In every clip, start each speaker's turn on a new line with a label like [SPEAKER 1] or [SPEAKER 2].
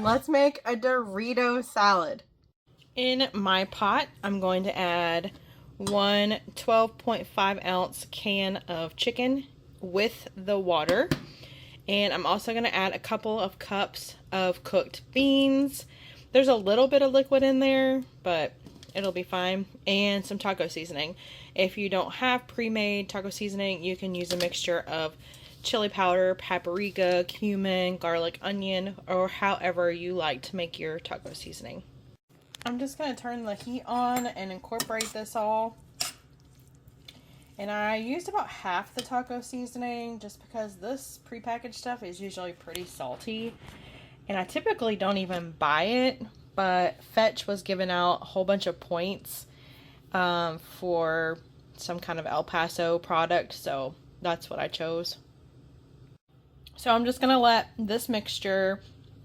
[SPEAKER 1] let's make a Dorito salad. In my pot, I'm going to add one 12.5 ounce can of chicken with the water. And I'm also going to add a couple of cups of cooked beans. There's a little bit of liquid in there, but it'll be fine. And some taco seasoning. If you don't have pre-made taco seasoning, you can use a mixture of chili powder, paprika, cumin, garlic, onion, or however you like to make your taco seasoning. I'm just going to turn the heat on and incorporate this all. And I used about half the taco seasoning just because this prepackaged stuff is usually pretty salty. And I typically don't even buy it, but Fetch was giving out a whole bunch of points for some kind of El Paso product, so that's what I chose. So I'm just going to let this mixture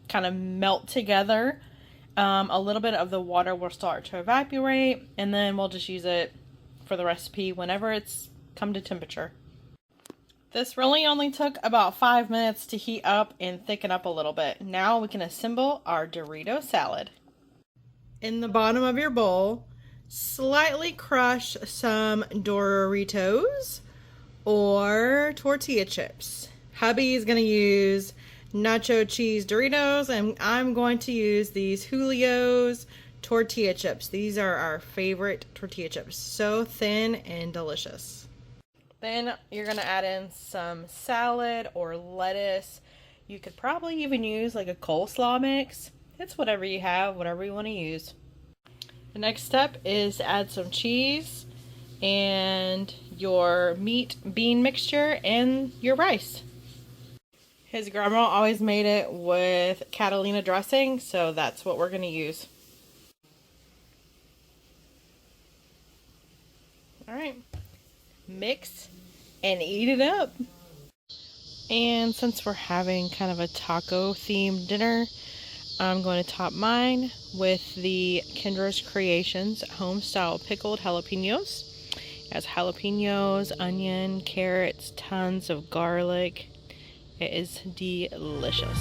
[SPEAKER 1] kind of melt together. A little bit of the water will start to evaporate, and then we'll just use it for the recipe whenever it's come to temperature. This really only took about 5 minutes to heat up and thicken up a little bit. Now we can assemble our Dorito salad. In the bottom of your bowl, slightly crush some Doritos or tortilla chips. Hubby is going to use nacho cheese Doritos, and I'm going to use these Julio's tortilla chips. These are our favorite tortilla chips. So thin and delicious. Then you're going to add in some salad or lettuce. You could probably even use like a coleslaw mix. It's whatever you have, whatever you want to use. The next step is to add some cheese and your meat bean mixture and your rice. His grandma always made it with Catalina dressing, so that's what we're going to use. Alright, mix and eat it up. And since we're having kind of a taco themed dinner, I'm going to top mine with the Kendra's Kreations home style pickled jalapeños. It has jalapeños, onion, carrots, tons of garlic. It is delicious.